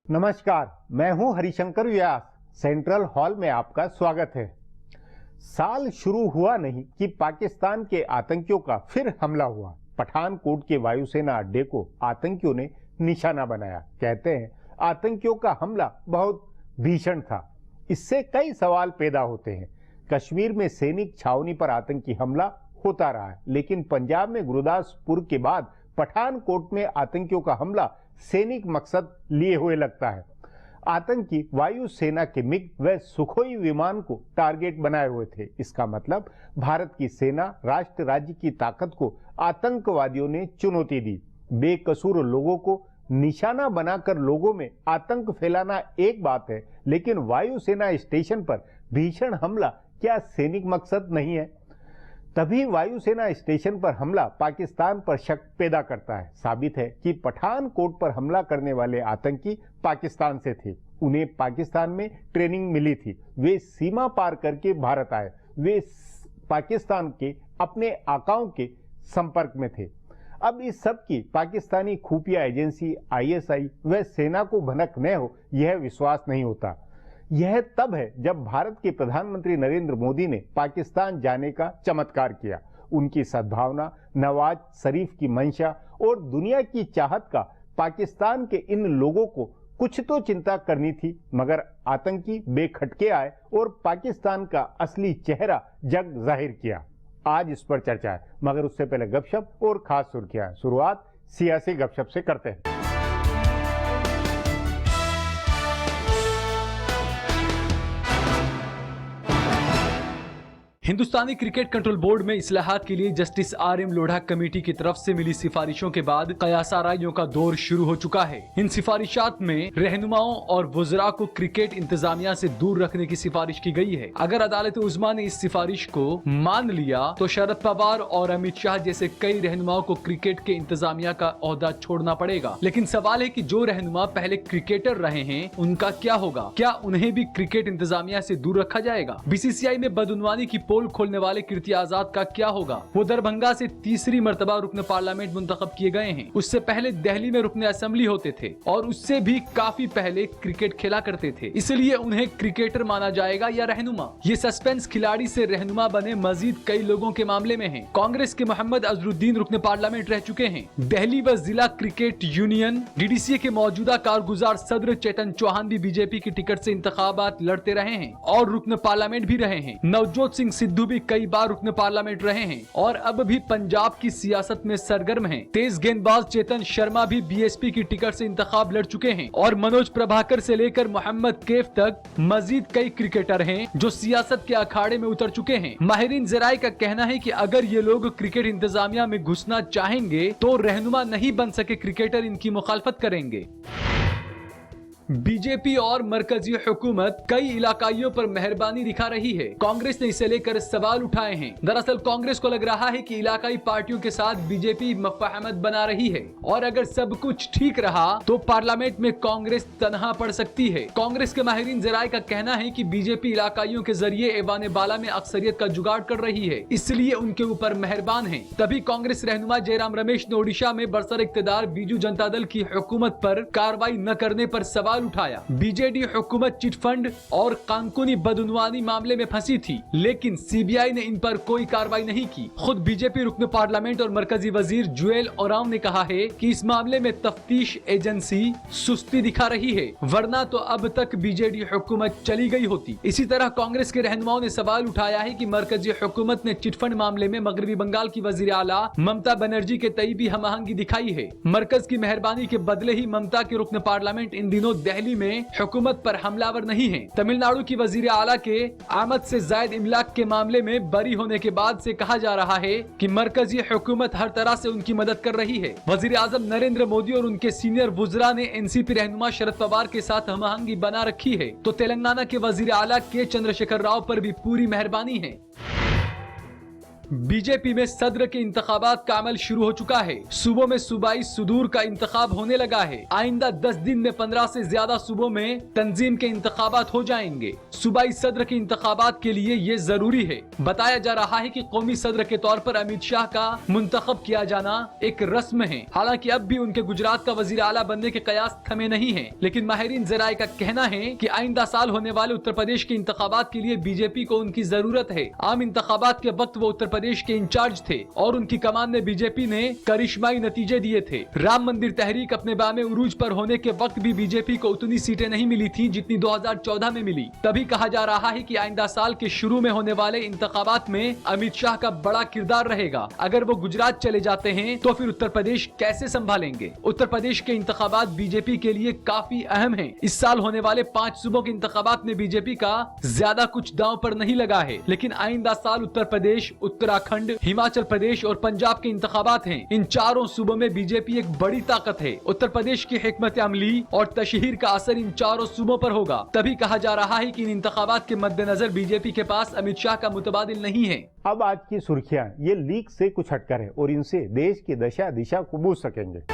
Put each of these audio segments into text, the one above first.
नमस्कार, मैं हूं हरिशंकर व्यास। सेंट्रल हॉल में आपका स्वागत है। साल शुरू हुआ नहीं कि पाकिस्तान के आतंकियों का फिर हमला हुआ। पठानकोट के वायुसेना अड्डे को आतंकियों ने निशाना बनाया। कहते हैं आतंकियों का हमला बहुत भीषण था। इससे कई सवाल पैदा होते हैं। कश्मीर में सैनिक छावनी पर आतंकी हमला होता रहा है, लेकिन पंजाब में गुरदासपुर के बाद पठानकोट में आतंकियों का हमला सैनिक मकसद लिए हुए लगता है। आतंकी वायुसेना के मिग व सुखोई विमान को टारगेट बनाए हुए थे। इसका मतलब भारत की सेना, राष्ट्र राज्य की ताकत को आतंकवादियों ने चुनौती दी। बेकसूर लोगों को निशाना बनाकर लोगों में आतंक फैलाना एक बात है, लेकिन वायुसेना स्टेशन पर भीषण हमला क्या सैनिक मकसद नहीं है? तभी वायुसेना स्टेशन पर हमला पाकिस्तान पर शक पैदा करता है। साबित है कि पठानकोट पर हमला करने वाले आतंकी पाकिस्तान से थे। उन्हें पाकिस्तान में ट्रेनिंग मिली थी। वे सीमा पार करके भारत आए। वे पाकिस्तान के अपने आकाओं के संपर्क में थे। अब इस सब की पाकिस्तानी खुफिया एजेंसी ISI व सेना को भनक न हो, यह विश्वास नहीं होता। यह तब है जब भारत के प्रधानमंत्री नरेंद्र मोदी ने पाकिस्तान जाने का चमत्कार किया। उनकी सद्भावना, नवाज शरीफ की मंशा और दुनिया की चाहत का पाकिस्तान के इन लोगों को कुछ तो चिंता करनी थी, मगर आतंकी बेखटके आए और पाकिस्तान का असली चेहरा जग जाहिर किया। आज इस पर चर्चा है, मगर उससे पहले गपशप और खास सुर्खियां। शुरुआत सियासी गपशप से करते हैं। हिंदुस्तानी क्रिकेट कंट्रोल बोर्ड में इस्लाहात के लिए जस्टिस RM लोढ़ा कमेटी की तरफ से मिली सिफारिशों के बाद कयासाराइयों का दौर शुरू हो चुका है। इन सिफारिशात में रहनुमाओं और वुज़रा को क्रिकेट इंतजामिया से दूर रखने की सिफारिश की गई है। अगर अदालत उज़्मा ने इस सिफारिश को मान लिया तो शरद पवार और अमित शाह जैसे कई रहनुमाओं को क्रिकेट के इंतजामिया का ओहदा छोड़ना पड़ेगा। लेकिन सवाल है कि जो रहनुमा पहले क्रिकेटर रहे हैं उनका क्या होगा? क्या उन्हें भी क्रिकेट इंतजामिया से दूर रखा जाएगा? BCCI में बदउनवानी की पोल खोलने वाले कीर्ति आजाद का क्या होगा? वो दरभंगा से तीसरी मर्तबा रुकन पार्लियामेंट मुंतखब किए गए हैं। उससे पहले दिल्ली में रुकन असेंबली होते थे और उससे भी काफी पहले क्रिकेट खेला करते थे, इसलिए उन्हें क्रिकेटर माना जाएगा या रहनुमा? ये सस्पेंस खिलाड़ी से रहनुमा बने मजीद कई लोगों के मामले में है। कांग्रेस के मोहम्मद अजरुद्दीन रुकन पार्लियामेंट रह चुके हैं। दिल्ली व जिला क्रिकेट यूनियन DDCA के मौजूदा कारगुजार सदर चेतन चौहान भी बीजेपी की टिकट से इंतखाबात लड़ते रहे हैं और रुकन पार्लियामेंट भी रहे हैं। नवजोत सिंह सिद्धू भी कई बार रुकन पार्लियामेंट रहे हैं और अब भी पंजाब की सियासत में सरगर्म हैं। तेज गेंदबाज चेतन शर्मा भी BSP की टिकट से इंतखाब लड़ चुके हैं और मनोज प्रभाकर से लेकर मोहम्मद कैफ तक मजीद कई क्रिकेटर हैं जो सियासत के अखाड़े में उतर चुके हैं। माहिरीन ज़राए का कहना है कि अगर ये लोग क्रिकेट इंतजामिया में घुसना चाहेंगे तो रहनुमा नहीं बन सके क्रिकेटर इनकी मुखालफत करेंगे। बीजेपी और मरकजी हुकूमत कई इलाकाइयों पर मेहरबानी दिखा रही है। कांग्रेस ने इसे लेकर सवाल उठाए हैं। दरअसल कांग्रेस को लग रहा है कि इलाकाई पार्टियों के साथ बीजेपी मफाहमत बना रही है और अगर सब कुछ ठीक रहा तो पार्लियामेंट में कांग्रेस तनहा पड़ सकती है। कांग्रेस के माहिरीन ज़राए का कहना है कि बीजेपी इलाकाइयों के जरिए ऐवान बाला में अक्सरियत का जुगाड़ कर रही है, इसलिए उनके ऊपर मेहरबान है। तभी कांग्रेस रहनुमा जयराम रमेश ने ओडिशा में बरसर इक्तदार बीजू जनता दल की हुकूमत पर कार्रवाई न करने पर सवाल उठाया। BJD हुकूमत चिट फंड और कानूनी बदउनवानी मामले में फंसी थी, लेकिन CBI ने इन पर कोई कार्रवाई नहीं की। खुद बीजेपी रुकन पार्लियामेंट और मरकजी वजीर जुएल ओराम ने कहा है कि इस मामले में तफ्तीश एजेंसी सुस्ती दिखा रही है, वरना तो अब तक BJD हुकूमत चली गई होती। इसी तरह कांग्रेस के रहनुमाओं ने सवाल उठाया है कि मरकजी हुकूमत ने चिट फंड मामले में मगरबी बंगाल की वजीर आला ममता बनर्जी के तई भी हमआहंगी दिखाई है। मरकज की मेहरबानी के बदले ही ममता के रुकन पार्लियामेंट इन दिनों दिल्ली में हुकूमत पर हमलावर नहीं है। तमिलनाडु की वजीर आला के आमद से जायद इमलाक के मामले में बरी होने के बाद से कहा जा रहा है कि मरकजी हुकूमत हर तरह से उनकी मदद कर रही है। वजीर आजम नरेंद्र मोदी और उनके सीनियर वुज़रा ने NCP रहनुमा शरद पवार के साथ हमआहंगी बना रखी है, तो तेलंगाना के वजीर आला के चंद्रशेखर राव पर भी पूरी मेहरबानी है। बीजेपी में सदर के इंतखाबात का अमल शुरू हो चुका है। सूबों में सूबाई सुदूर का इंतखाब होने लगा है। आइंदा 10 दिन में 15 से ज्यादा सूबों में तंजीम के इंतखाबात हो जाएंगे। सूबाई सदर के इंतखाबात के लिए ये जरूरी है। बताया जा रहा है कि कौमी सदर के तौर पर अमित शाह का मुंतखब किया जाना एक रस्म है। हालांकि अब भी उनके गुजरात का वजीर आला बनने के कयास थमे नहीं है, लेकिन माहिरीन ज़राए का कहना है कि आइंदा साल होने वाले उत्तर प्रदेश के इंतखाबात के लिए बीजेपी को उनकी जरूरत है। आम इंतखाबात के वक्त वो उत्तर प्रदेश के इंचार्ज थे और उनकी कमान में बीजेपी ने करिश्माई नतीजे दिए थे। राम मंदिर तहरीक अपने बामे उरूज पर होने के वक्त भी बीजेपी को उतनी सीटें नहीं मिली थी जितनी 2014 में मिली। तभी कहा जा रहा है कि आइंदा साल के शुरू में होने वाले इंतखाबात में अमित शाह का बड़ा किरदार रहेगा। अगर वो गुजरात चले जाते हैं तो फिर उत्तर प्रदेश कैसे संभालेंगे? उत्तर प्रदेश के इंतखाबात बीजेपी के लिए काफी अहम है। इस साल होने वाले 5 सूबों के इंतखाबात में बीजेपी का ज्यादा कुछ दांव पर नहीं लगा है, लेकिन आइंदा साल उत्तर प्रदेश, उत्तराखंड, हिमाचल प्रदेश और पंजाब के इंतखाबात हैं। इन चारों सूबों में बीजेपी एक बड़ी ताकत है। उत्तर प्रदेश की हिकमत अमली और तशहीर का असर इन चारों सूबों पर होगा। तभी कहा जा रहा है कि इन इंतखाबात के मद्देनजर बीजेपी के पास अमित शाह का मुतबादिल नहीं है। अब आज की सुर्खियां ये लीक से कुछ हटकर है और इनसे देश की दशा दिशा को बूझ सकेंगे।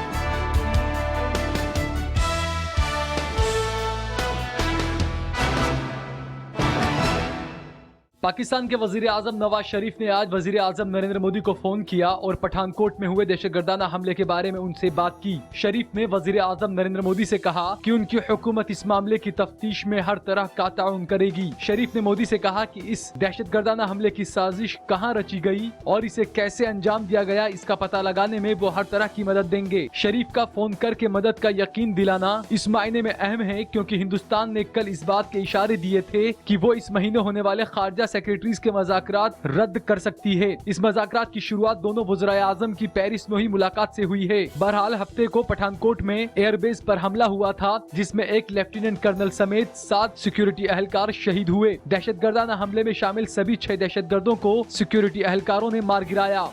पाकिस्तान के वजीर आजम नवाज शरीफ ने आज वजीर आजम नरेंद्र मोदी को फोन किया और पठानकोट में हुए दहशतगर्दाना हमले के बारे में उनसे बात की। शरीफ ने वजीर आजम नरेंद्र मोदी से कहा कि उनकी हुकूमत इस मामले की तफ्तीश में हर तरह का ताउन करेगी। शरीफ ने मोदी से कहा कि इस दहशतगर्दाना हमले की साजिश कहां रची गई और इसे कैसे अंजाम दिया गया, इसका पता लगाने में वो हर तरह की मदद देंगे। शरीफ का फोन करके मदद का यकीन दिलाना इस मायने में अहम है क्योंकि हिंदुस्तान ने कल इस बात के इशारे दिए थे कि वो इस महीने होने वाले खारजा सेक्रेटरीज के मज़ाकरात रद्द कर सकती है। इस मज़ाकरात की शुरुआत दोनों वज़राए आज़म की पेरिस में हुई मुलाकात से हुई है। बहरहाल हफ्ते को पठानकोट में एयरबेस पर हमला हुआ था जिसमें एक लेफ्टिनेंट कर्नल समेत 7 सिक्योरिटी अहलकार शहीद हुए। दहशतगर्दाना हमले में शामिल सभी 6 दहशतगर्दों को सिक्योरिटी अहलकारों ने मार गिराया।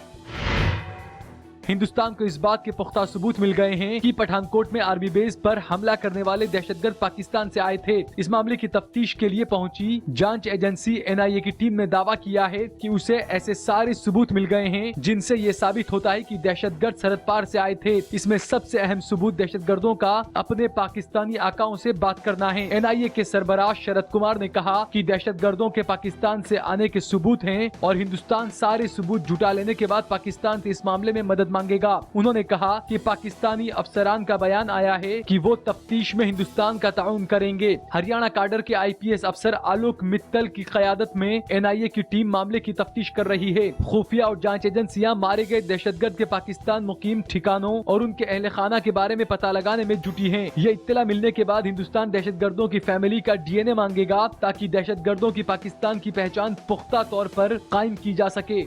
हिंदुस्तान को इस बात के पुख्ता सबूत मिल गए हैं कि पठानकोट में आर्मी बेस पर हमला करने वाले दहशतगर्द पाकिस्तान से आए थे। इस मामले की तफ्तीश के लिए पहुंची जांच एजेंसी एनआईए की टीम ने दावा किया है कि उसे ऐसे सारे सबूत मिल गए हैं जिनसे ये साबित होता है कि दहशतगर्द सरहद पार से आए थे। इसमें सबसे अहम सबूत दहशतगर्दों का अपने पाकिस्तानी आकाओं से बात करना है। एनआईए के सरबराह शरद कुमार ने कहा कि दहशतगर्दों के पाकिस्तान से आने के सबूत हैं और हिंदुस्तान सारे सबूत जुटा लेने के बाद पाकिस्तान से इस मामले में मदद मांगेगा। उन्होंने कहा कि पाकिस्तानी अफसरान का बयान आया है कि वो तफ्तीश में हिंदुस्तान का ताउन करेंगे। हरियाणा काडर के आईपीएस अफसर आलोक मित्तल की क़यादत में एनआईए की टीम मामले की तफ्तीश कर रही है। खुफिया और जांच एजेंसियां मारे गए दहशतगर्द के पाकिस्तान मुकीम ठिकानों और उनके अहले खाना के बारे में पता लगाने में जुटी है। ये इत्तला मिलने के बाद हिंदुस्तान दहशतगर्दों की फैमिली का डीएनए मांगेगा ताकि दहशतगर्दों की पाकिस्तान की पहचान पुख्ता तौर पर कायम की जा सके।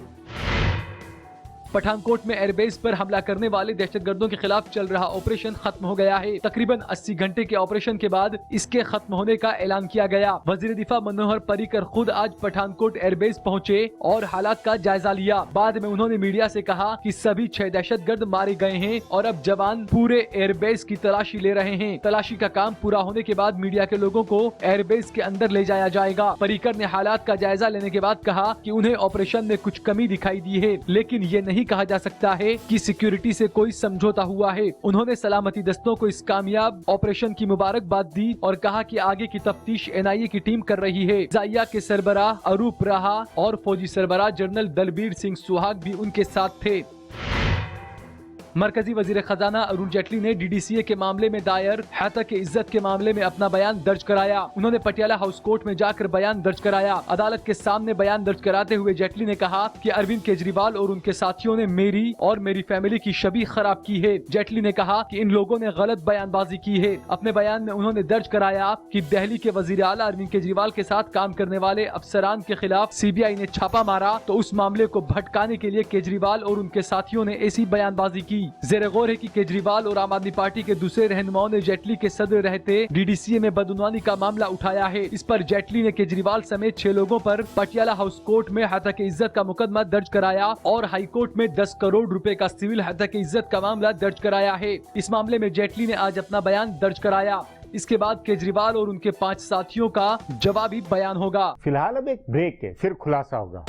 पठानकोट में एयरबेस पर हमला करने वाले दहशतगर्दों के खिलाफ चल रहा ऑपरेशन खत्म हो गया है। तकरीबन 80 घंटे के ऑपरेशन के बाद इसके खत्म होने का ऐलान किया गया। वजीर दिफा मनोहर पर्रिकर खुद आज पठानकोट एयरबेस पहुंचे और हालात का जायजा लिया। बाद में उन्होंने मीडिया से कहा कि सभी 6 दहशतगर्द मारे गए हैं और अब जवान पूरे एयरबेस की तलाशी ले रहे हैं। तलाशी का काम पूरा होने के बाद मीडिया के लोगों को एयरबेस के अंदर ले जाया जाएगा। पर्रिकर ने हालात का जायजा लेने के बाद कहा कि उन्हें ऑपरेशन में कुछ कमी दिखाई दी है, लेकिन ये नहीं कहा जा सकता है कि सिक्योरिटी से कोई समझौता हुआ है। उन्होंने सलामती दस्तों को इस कामयाब ऑपरेशन की मुबारकबाद दी और कहा कि आगे की तफ्तीश एनआईए की टीम कर रही है। जाइया के सरबराह अरूप रहा और फौजी सरबराह जनरल दलबीर सिंह सुहाग भी उनके साथ थे। मरकजी वजीर खजाना अरुण जेटली ने डीडीसीए के मामले में दायर हतक इज्जत के मामले में अपना बयान दर्ज कराया। उन्होंने पटियाला हाउस कोर्ट में जाकर बयान दर्ज कराया। अदालत के सामने बयान दर्ज कराते हुए जेटली ने कहा कि अरविंद केजरीवाल और उनके साथियों ने मेरी और मेरी फैमिली की छवि खराब की है। जेटली ने कहा कि इन लोगों ने गलत बयानबाजी की है। अपने बयान में उन्होंने दर्ज कराया कि दिल्ली के वजीर आला अरविंद केजरीवाल के साथ काम करने वाले अफसरान के खिलाफ सीबीआई ने छापा मारा तो उस मामले को भटकाने के लिए केजरीवाल और उनके साथियों ने ऐसी बयानबाजी की। ज़ेर गौर है कि केजरीवाल और आम आदमी पार्टी के दूसरे रहनुमाओं ने जेटली के सदर रहते डीडीसीए में बदउनवानी का मामला उठाया है। इस पर जेटली ने केजरीवाल समेत 6 लोगों पर पटियाला हाउस कोर्ट में हतक इज्जत का मुकदमा दर्ज कराया और हाई कोर्ट में 10 करोड़ रुपए का सिविल हतक इज्जत का मामला दर्ज कराया है। इस मामले में जेटली ने आज अपना बयान दर्ज कराया। इसके बाद केजरीवाल और उनके 5 साथियों का जवाबी बयान होगा। फिलहाल अब एक ब्रेक है, फिर खुलासा होगा।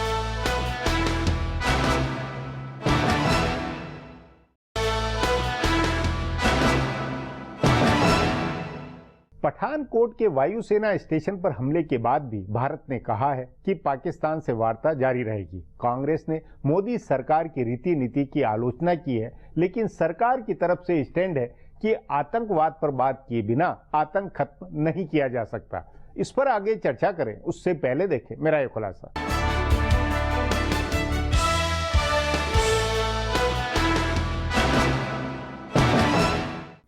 पठानकोट के वायुसेना स्टेशन पर हमले के बाद भी भारत ने कहा है कि पाकिस्तान से वार्ता जारी रहेगी। कांग्रेस ने मोदी सरकार की रीति नीति की आलोचना की है, लेकिन सरकार की तरफ से स्टैंड है कि आतंकवाद पर बात किए बिना आतंक खत्म नहीं किया जा सकता। इस पर आगे चर्चा करें उससे पहले देखें मेरा ये खुलासा।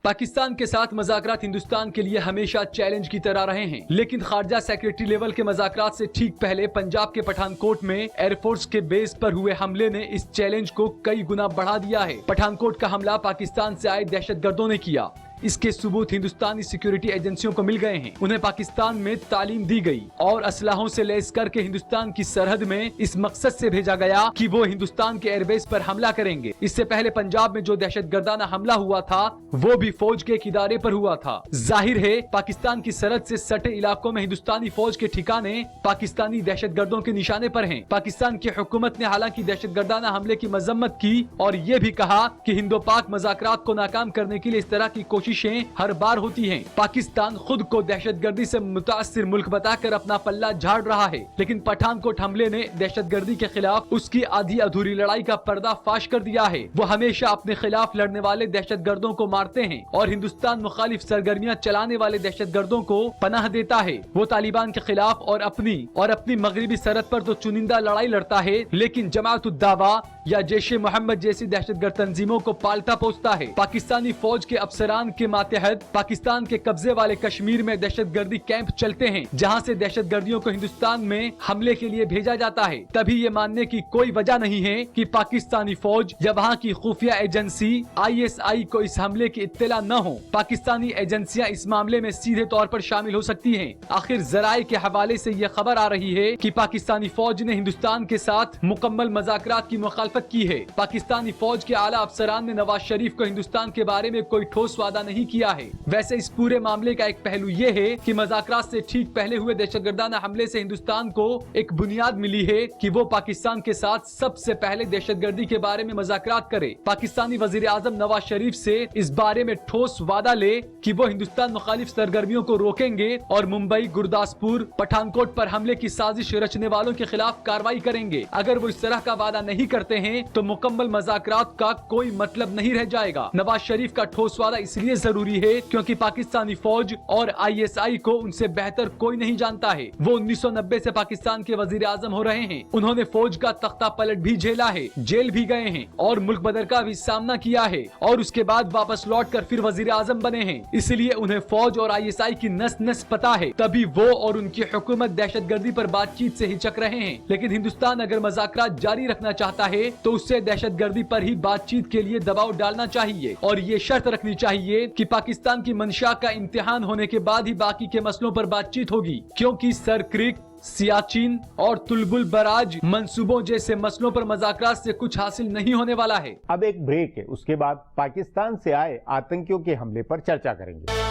पाकिस्तान के साथ मज़ाकरात हिंदुस्तान के लिए हमेशा चैलेंज की तरह रहे हैं, लेकिन खारजा सेक्रेटरी लेवल के मज़ाकरात से ठीक पहले पंजाब के पठानकोट में एयरफोर्स के बेस पर हुए हमले ने इस चैलेंज को कई गुना बढ़ा दिया है। पठानकोट का हमला पाकिस्तान से आए दहशतगर्दों ने किया। इसके सबूत हिंदुस्तानी सिक्योरिटी एजेंसियों को मिल गए हैं। उन्हें पाकिस्तान में तालीम दी गई और असलाहों से लैस करके हिंदुस्तान की सरहद में इस मकसद से भेजा गया कि वो हिंदुस्तान के एयरबेस पर हमला करेंगे। इससे पहले पंजाब में जो दहशतगर्दाना हमला हुआ था वो भी फौज के एक इदारे पर हुआ था। जाहिर है पाकिस्तान की सरहद से सटे इलाकों में हिंदुस्तानी फौज के ठिकाने पाकिस्तानी दहशतगर्दों के निशाने पर हैं। पाकिस्तान की हुकूमत ने हालांकि दहशतगर्दाना हमले की मजम्मत की और ये भी कहा कि हिंदो पाक मज़ाकरात को नाकाम करने के लिए इस तरह की कोशिशें हर बार होती हैं। पाकिस्तान खुद को दहशतगर्दी से मुतासिर मुल्क बताकर अपना पल्ला झाड़ रहा है, लेकिन पठानकोट हमले ने दहशतगर्दी के खिलाफ उसकी आधी अधूरी लड़ाई का पर्दाफाश कर दिया है। वो हमेशा अपने खिलाफ लड़ने वाले दहशतगर्दों को मारते हैं और हिंदुस्तान मुखालिफ सरगर्मियां चलाने वाले दहशतगर्दों को पनाह देता है। वो तालिबान के खिलाफ और अपनी मगरबी सरहद पर तो चुनिंदा लड़ाई लड़ता है, लेकिन जमात उद दावा या जैश ए मोहम्मद जैसी दहशतगर्द तंजीमों को पालता पोसता है। पाकिस्तानी फौज के अफसरान के मातहत पाकिस्तान के कब्जे वाले कश्मीर में दहशतगर्दी कैंप चलते हैं, जहां से दहशतगर्दियों को हिंदुस्तान में हमले के लिए भेजा जाता है। तभी ये मानने की कोई वजह नहीं है कि पाकिस्तानी फौज या वहां की खुफिया एजेंसी ISI को इस हमले की इत्तला न हो। पाकिस्तानी एजेंसियां इस मामले में सीधे तौर पर शामिल हो सकती हैं। आखिर जराए के हवाले से ये खबर आ रही है कि पाकिस्तानी फौज ने हिंदुस्तान के साथ मुकम्मल मज़ाकरात की मुखालफत की है। पाकिस्तानी फौज के आला अफसरान ने नवाज शरीफ को हिंदुस्तान के बारे में कोई ठोस वादा नहीं किया है। वैसे इस पूरे मामले का एक पहलू ये है कि मज़ाकरात से ठीक पहले हुए दहशतगर्दाना हमले से हिंदुस्तान को एक बुनियाद मिली है कि वो पाकिस्तान के साथ सबसे पहले दहशतगर्दी के बारे में मज़ाकरात करे। पाकिस्तानी वजीर आजम नवाज शरीफ से इस बारे में ठोस वादा ले कि वो हिंदुस्तान मुखालिफ सरगर्मियों को रोकेंगे और मुंबई, गुरदासपुर, पठानकोट पर हमले की साजिश रचने वालों के खिलाफ कार्रवाई करेंगे। अगर वो इस तरह का वादा नहीं करते हैं तो मुकम्मल मज़ाकरात का कोई मतलब नहीं रह जाएगा। नवाज शरीफ का ठोस वादा इसलिए जरूरी है क्योंकि पाकिस्तानी फौज और ISI को उनसे बेहतर कोई नहीं जानता है। वो 1990 से पाकिस्तान के वजीर आजम हो रहे हैं। उन्होंने फौज का तख्ता पलट भी झेला है, जेल भी गए हैं और मुल्क बदर का भी सामना किया है और उसके बाद वापस लौट कर फिर वजीर आजम बने हैं। इसलिए उन्हें फौज और ISI की नस नस पता है। तभी वो और उनकी हुकूमत दहशतगर्दी पर बातचीत से हिचक रहे हैं। लेकिन हिंदुस्तान अगर मज़ाकरात जारी रखना चाहता है तो उससे दहशतगर्दी पर ही बातचीत के लिए दबाव डालना चाहिए और ये शर्त रखनी चाहिए कि पाकिस्तान की मंशा का इम्तिहान होने के बाद ही बाकी के मसलों पर बातचीत होगी, क्योंकि सर क्रिक, सियाचिन और तुलबुल बराज मंसूबों जैसे मसलों पर मज़ाकरात से कुछ हासिल नहीं होने वाला है। अब एक ब्रेक है, उसके बाद पाकिस्तान से आए आतंकियों के हमले पर चर्चा करेंगे।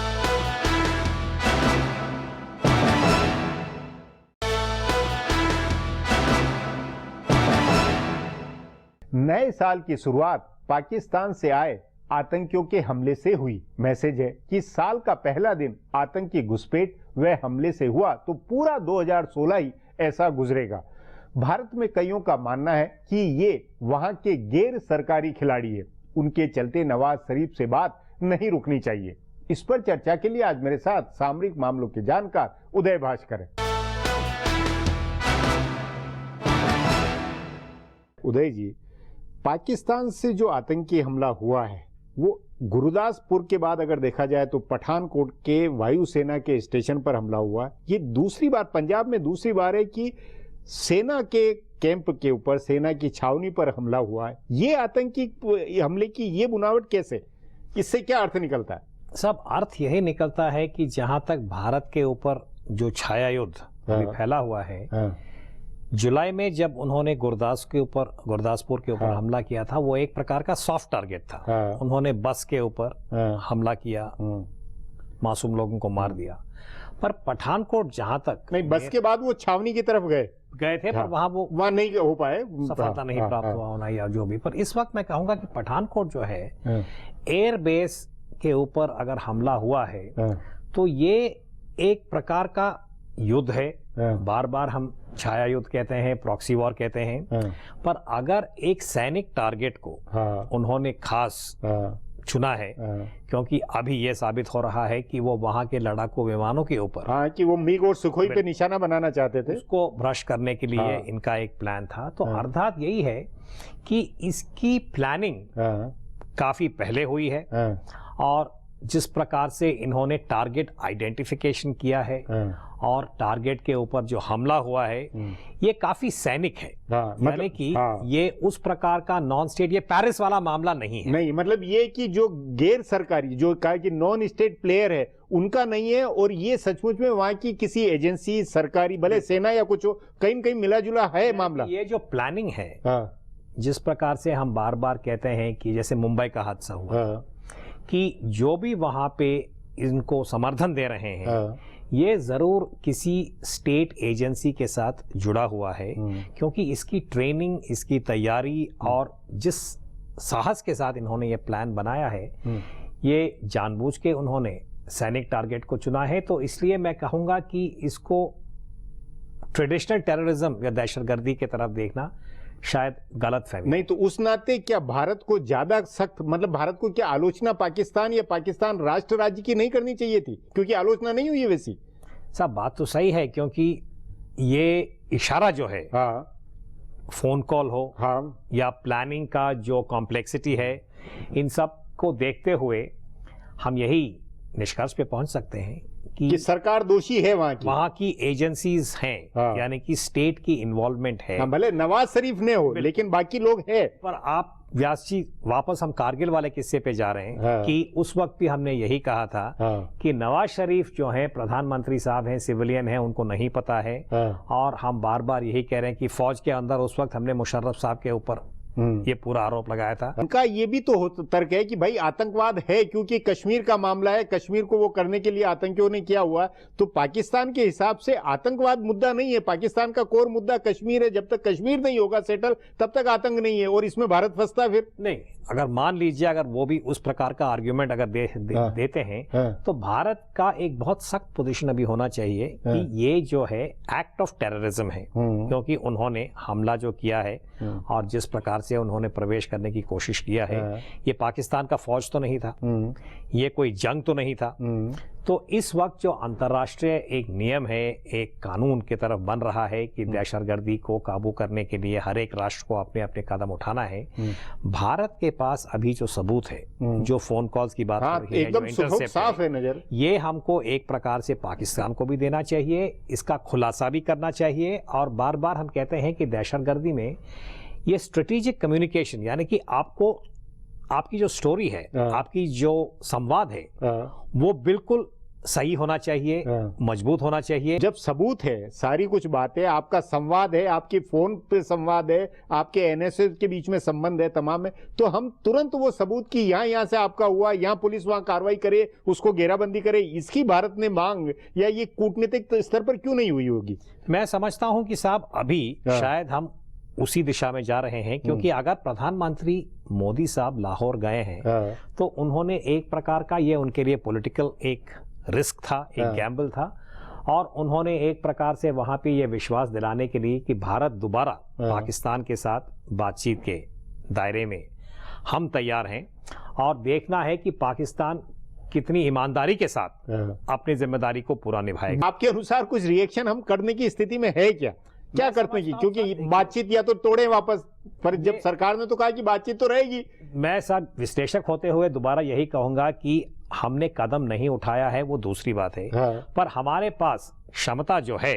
नए साल की शुरुआत पाकिस्तान से आए आतंकियों के हमले से हुई। मैसेज है कि साल का पहला दिन आतंकी घुसपैठ व हमले से हुआ तो पूरा 2016 ही ऐसा गुजरेगा। भारत में कईयों का मानना है कि ये वहां के गैर सरकारी खिलाड़ी है, उनके चलते नवाज शरीफ से बात नहीं रुकनी चाहिए। इस पर चर्चा के लिए आज मेरे साथ सामरिक मामलों के जानकार उदय भास्कर है। उदय जी, पाकिस्तान से जो आतंकी हमला हुआ है वो गुरदासपुर के बाद अगर देखा जाए तो पठानकोट के वायुसेना के स्टेशन पर हमला हुआ। ये दूसरी बार, पंजाब में दूसरी बार है कि सेना के कैंप के ऊपर, सेना की छावनी पर हमला हुआ है। ये आतंकी हमले की ये बुनावट कैसे, इससे क्या अर्थ निकलता है? सब अर्थ यही निकलता है कि जहां तक भारत के ऊपर जो छाया युद्ध अभी फैला हुआ है, जुलाई में जब उन्होंने गुरदासपुर के ऊपर हमला किया था, वो एक प्रकार का सॉफ्ट टारगेट था। उन्होंने बस के ऊपर हमला किया, मासूम लोगों को मार दिया। पर पठानकोट जहां तक नहीं, बस के बाद वो छावनी की तरफ गए थे, पर वहां नहीं हो पाए, सफलता नहीं प्राप्त हुआ होना या जो भी। पर इस वक्त मैं कहूंगा कि पठानकोट जो है, एयर बेस के ऊपर अगर हमला हुआ है तो ये एक प्रकार का युद्ध है। बार बार हम छाया युद्ध कहते हैं, प्रॉक्सी वॉर कहते हैं, पर अगर एक सैनिक टारगेट को उन्होंने खास चुना है, क्योंकि अभी ये साबित हो रहा है कि वो वहां के लड़ाकू विमानों के ऊपर कि वो मिग और सुखोई पे निशाना बनाना चाहते थे, उसको भ्रष्ट करने के लिए इनका एक प्लान था। तो अर्थात यही है कि इसकी प्लानिंग काफी पहले हुई है, और जिस प्रकार से इन्होंने टारगेट आइडेंटिफिकेशन किया है और टारगेट के ऊपर जो हमला हुआ है ये काफी सैनिक है। यानी कि ये उस प्रकार का नॉन स्टेट, ये पेरिस वाला मामला नहीं है। नहीं, मतलब ये कि जो गैर सरकारी, जो कहा कि नॉन स्टेट प्लेयर है, उनका नहीं है, और ये सचमुच में वहां की किसी एजेंसी, सरकारी, भले सेना या कुछ हो, कहीं कहीं मिला जुला है मामला। ये जो प्लानिंग है, जिस प्रकार से हम बार बार कहते हैं कि जैसे मुंबई का हादसा हुआ, कि जो भी वहां पे इनको समर्थन दे रहे हैं ये जरूर किसी स्टेट एजेंसी के साथ जुड़ा हुआ है, क्योंकि इसकी ट्रेनिंग, इसकी तैयारी और जिस साहस के साथ इन्होंने ये प्लान बनाया है, ये जानबूझ के उन्होंने सैनिक टारगेट को चुना है। तो इसलिए मैं कहूंगा कि इसको ट्रेडिशनल टेररिज्म या दहशतगर्दी की तरफ देखना शायद गलत फहमी नहीं। तो उस नाते क्या भारत को ज्यादा सख्त, मतलब भारत को क्या आलोचना पाकिस्तान या पाकिस्तान राष्ट्र राज्य की नहीं करनी चाहिए थी, क्योंकि आलोचना नहीं हुई है वैसी? साहब बात तो सही है, क्योंकि ये इशारा जो है, फोन कॉल हो या प्लानिंग का जो कॉम्प्लेक्सिटी है, इन सब को देखते हुए हम यही निष्कर्ष पे पहुंच सकते हैं कि सरकार दोषी है, वहां की एजेंसीज हैं, यानी कि स्टेट की इन्वॉल्वमेंट है। भले नवाज शरीफ ने हो, लेकिन बाकी लोग हैं। पर आप व्यास जी, वापस हम कारगिल वाले किस्से पे जा रहे हैं कि उस वक्त भी हमने यही कहा था कि नवाज शरीफ जो हैं प्रधानमंत्री साहब हैं, सिविलियन हैं, उनको नहीं पता है, और हम बार बार यही कह रहे हैं कि फौज के अंदर उस वक्त हमने मुशर्रफ साहब के ऊपर ये पूरा आरोप लगाया था। उनका ये भी तो तर्क है कि भाई आतंकवाद है, क्योंकि कश्मीर का मामला है, कश्मीर को वो करने के लिए आतंकियों ने किया हुआ। तो पाकिस्तान के हिसाब से आतंकवाद मुद्दा नहीं है, पाकिस्तान का कोर मुद्दा कश्मीर है। जब तक कश्मीर नहीं होगा सेटल, तब तक आतंक नहीं है, और इसमें भारत फंसता फिर नहीं। अगर मान लीजिए, अगर वो भी उस प्रकार का आर्ग्यूमेंट अगर देते हैं, तो भारत का एक बहुत सख्त पोजीशन अभी होना चाहिए कि ये जो है एक्ट ऑफ टेररिज्म है, क्योंकि उन्होंने हमला जो किया है और जिस प्रकार से उन्होंने प्रवेश करने की कोशिश किया है, ये पाकिस्तान का फौज तो नहीं था, ये कोई जंग तो नहीं था। तो इस वक्त जो अंतर्राष्ट्रीय एक नियम है, एक कानून की तरफ बन रहा है कि दहशतगर्दी को काबू करने के लिए हर एक राष्ट्र को अपने अपने कदम उठाना है। भारत के पास अभी जो सबूत है, जो फोन कॉल्स की बात हो रही है, एकदम साफ है नजर, ये हमको एक प्रकार से पाकिस्तान को भी देना चाहिए, इसका खुलासा भी करना चाहिए। और बार बार हम कहते हैं कि दहशतगर्दी में ये स्ट्रेटेजिक कम्युनिकेशन, यानी कि आपको, आपकी जो स्टोरी है, आपकी जो संवाद है, वो बिल्कुल सही होना चाहिए, मजबूत होना चाहिए। जब सबूत है, सारी कुछ बातें, आपका संवाद है, आपके फोन पे संवाद है, आपके एनएसए के बीच में संबंध है तमाम है, तो हम तुरंत वो सबूत की यहाँ से आपका हुआ, यहाँ पुलिस वहां कार्रवाई करे, उसको घेराबंदी करे, इसकी भारत ने मांग या ये कूटनीतिक स्तर पर क्यों नहीं हुई होगी? मैं समझता हूं कि साहब अभी शायद हम उसी दिशा में जा रहे हैं, क्योंकि अगर प्रधानमंत्री मोदी साहब लाहौर गए हैं तो उन्होंने एक प्रकार का, ये उनके लिए पॉलिटिकल एक रिस्क था, एक गैम्बल था, और उन्होंने एक प्रकार से वहां पे ये विश्वास दिलाने के लिए कि भारत दोबारा पाकिस्तान के साथ बातचीत के दायरे में हम तैयार हैं, और देखना है कि पाकिस्तान कितनी ईमानदारी के साथ अपनी जिम्मेदारी को पूरा निभाएगा। आपके अनुसार कुछ रिएक्शन हम करने की स्थिति में है क्या करते हैं? क्योंकि बातचीत या तो तोड़े वापस, पर जब सरकार ने तो कहा कि बातचीत तो रहेगी। मैं साहब विश्लेषक होते हुए दोबारा यही कहूंगा कि हमने कदम नहीं उठाया है, वो दूसरी बात है, पर हमारे पास क्षमता जो है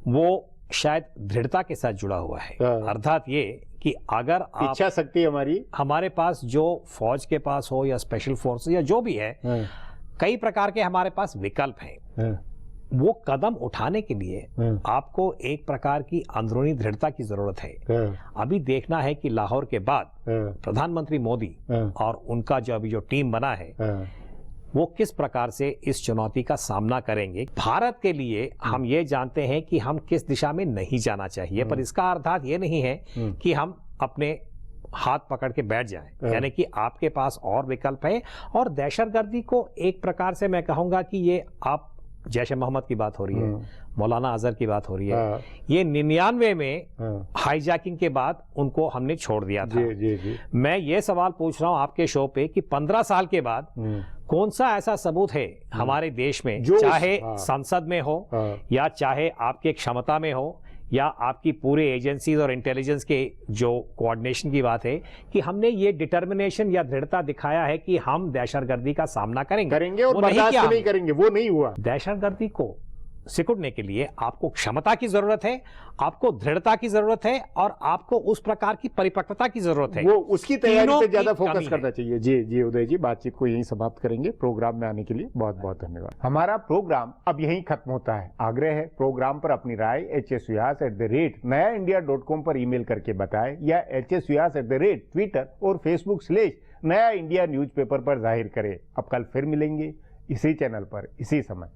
वो शायद दृढ़ता के साथ जुड़ा हुआ है। अर्थात ये कि अगर इच्छा शक्ति हमारे पास जो फौज के पास हो या स्पेशल फोर्स या जो भी है, कई प्रकार के हमारे पास विकल्प हैं। वो कदम उठाने के लिए आपको एक प्रकार की अंदरूनी दृढ़ता की जरूरत है। अभी देखना है कि लाहौर के बाद प्रधानमंत्री मोदी और उनका जो अभी जो टीम बना है, वो किस प्रकार से इस चुनौती का सामना करेंगे। भारत के लिए हम ये जानते हैं कि हम किस दिशा में नहीं जाना चाहिए, पर इसका अर्थात ये नहीं है कि हम अपने हाथ पकड़ के बैठ जाएं, यानी कि आपके पास और विकल्प है। और दहशतगर्दी को एक प्रकार से मैं कहूंगा कि ये आप जैश मोहम्मद की बात हो रही है, मौलाना अजहर की बात हो रही है, ये 99 में हाईजैकिंग के बाद उनको हमने छोड़ दिया था। जी। मैं ये सवाल पूछ रहा हूं आपके शो पे कि 15 साल के बाद कौन सा ऐसा सबूत है हमारे देश में, चाहे संसद में हो या चाहे आपके क्षमता में हो या आपकी पूरे एजेंसीज और इंटेलिजेंस के जो कोऑर्डिनेशन की बात है, कि हमने ये डिटर्मिनेशन या दृढ़ता दिखाया है कि हम दहशतगर्दी का सामना करेंगे और बर्दाश्त नहीं करेंगे। वो नहीं हुआ। दहशतगर्दी को सिकुड़ने के लिए आपको क्षमता की जरूरत है, आपको दृढ़ता की जरूरत है और आपको उस प्रकार की परिपक्वता की जरूरत है। वो उसकी तैयारी पे ज्यादा फोकस करना चाहिए। जी उदय जी, बातचीत को यहीं समाप्त करेंगे। प्रोग्राम में आने के लिए बहुत बहुत धन्यवाद। हमारा प्रोग्राम अब यहीं खत्म होता है। आग्रह है प्रोग्राम पर अपनी राय hsvyas@nayaindia.com पर ईमेल करके बताएं या hsvyas@Twitter और Facebook/नया इंडिया न्यूज़पेपर पर जाहिर करें। अब कल फिर मिलेंगे इसी चैनल पर इसी समय।